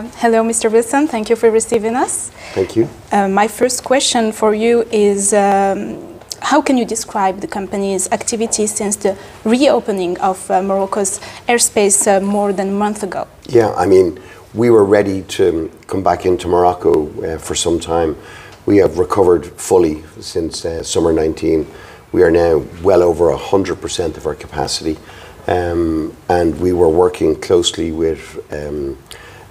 Hello, Mr. Wilson. Thank you for receiving us. Thank you. My first question for you is, how can you describe the company's activity since the reopening of Morocco's airspace more than a month ago? Yeah, I mean, we were ready to come back into Morocco for some time. We have recovered fully since summer 19. We are now well over 100% of our capacity. And we were working closely with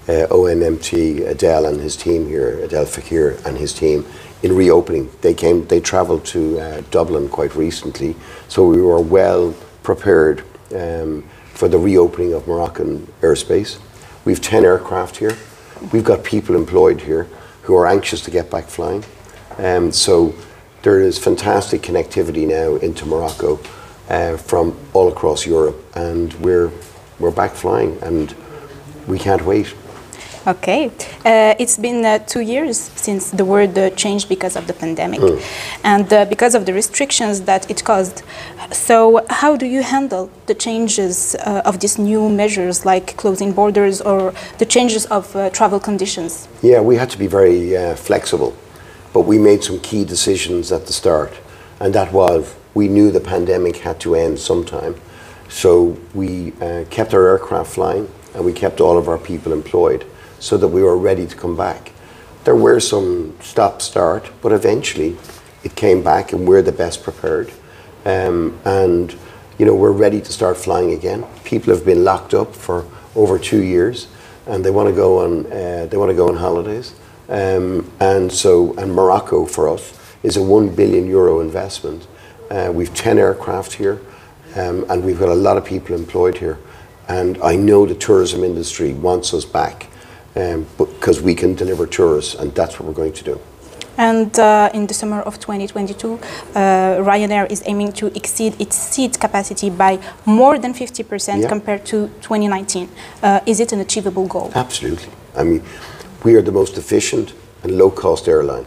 ONMT, Adel and his team here, Adel Fakir and his team, in reopening. They travelled to Dublin quite recently, so we were well prepared for the reopening of Moroccan airspace. We've 10 aircraft here. We've got people employed here who are anxious to get back flying. So there is fantastic connectivity now into Morocco from all across Europe, and we're back flying, and we can't wait. Okay, it's been 2 years since the world changed because of the pandemic and because of the restrictions that it caused. So how do you handle the changes of these new measures, like closing borders or the changes of travel conditions? Yeah, we had to be very flexible, but we made some key decisions at the start, and that was we knew the pandemic had to end sometime. So we kept our aircraft flying and we kept all of our people employed so that we were ready to come back. There were some stop-start, but eventually it came back and we're the best prepared. And you know, we're ready to start flying again. People have been locked up for over 2 years and they want to go on holidays. And Morocco for us is a €1 billion investment. We've 10 aircraft here, and we've got a lot of people employed here. And I know the tourism industry wants us back because we can deliver tourists, and that's what we're going to do. And in the summer of 2022, Ryanair is aiming to exceed its seat capacity by more than 50% compared to 2019. Is it an achievable goal? Absolutely. I mean, we are the most efficient and low-cost airline.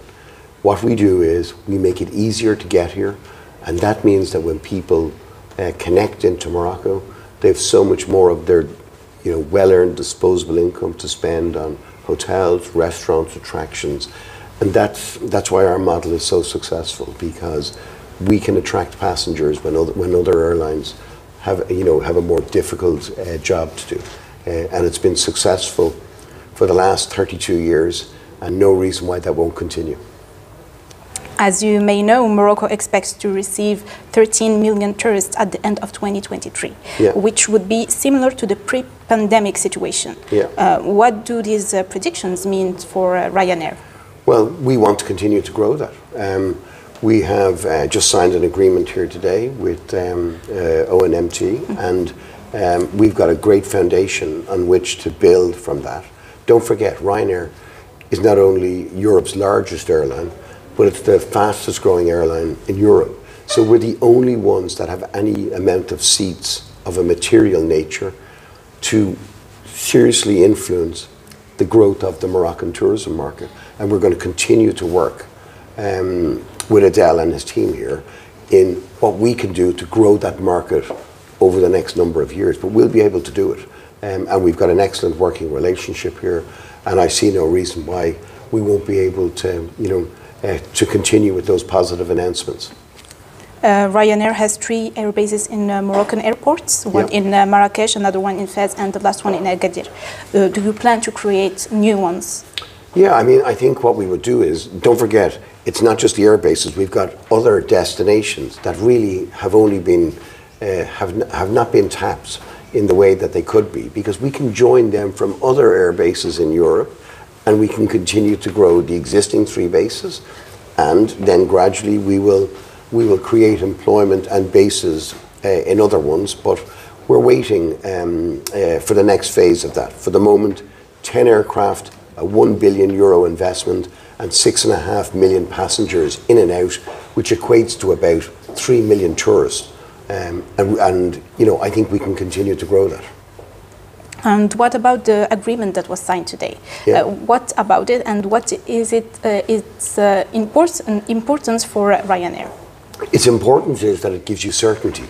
What we do is we make it easier to get here. And that means that when people connect into Morocco, they have so much more of their well-earned disposable income to spend on hotels, restaurants, attractions. And that's why our model is so successful, because we can attract passengers when other airlines have a more difficult job to do. And it's been successful for the last 32 years, and no reason why that won't continue. As you may know, Morocco expects to receive 13 million tourists at the end of 2023, which would be similar to the pre-pandemic situation. What do these predictions mean for Ryanair? Well, we want to continue to grow that. We have just signed an agreement here today with ONMT, and we've got a great foundation on which to build from that. Don't forget, Ryanair is not only Europe's largest airline, but it's the fastest growing airline in Europe. So we're the only ones that have any amount of seats of a material nature to seriously influence the growth of the Moroccan tourism market. And we're going to continue to work with Adel and his team here in what we can do to grow that market over the next number of years. But we'll be able to do it. And we've got an excellent working relationship here. And I see no reason why we won't be able to, to continue with those positive announcements. Ryanair has 3 airbases in Moroccan airports, one in Marrakesh, another one in Fez, and the last one in Agadir. Do you plan to create new ones? Yeah, I mean, I think what we would do is, don't forget, it's not just the airbases. We've got other destinations that really have only been, have not been tapped in the way that they could be, because we can join them from other airbases in Europe, and we can continue to grow the existing 3 bases, and then gradually we will create employment and bases in other ones, but we're waiting for the next phase of that. For the moment, 10 aircraft, a €1 billion investment, and 6.5 million passengers in and out, which equates to about 3 million tourists. And I think we can continue to grow that. And what about the agreement that was signed today? What about it, and what is its importance for Ryanair? Its importance is that it gives you certainty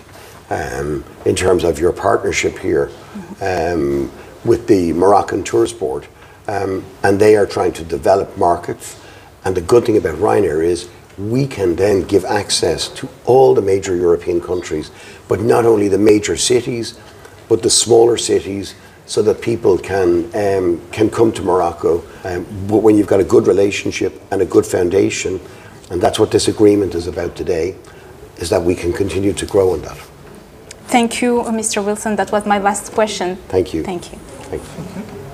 in terms of your partnership here with the Moroccan Tourist Board. and they are trying to develop markets. And the good thing about Ryanair is we can then give access to all the major European countries, but not only the major cities, but the smaller cities, so that people can come to Morocco. But when you've got a good relationship and a good foundation, and that's what this agreement is about today, is that we can continue to grow on that. Thank you, Mr. Wilson. That was my last question. Thank you. Thank you. Thank you.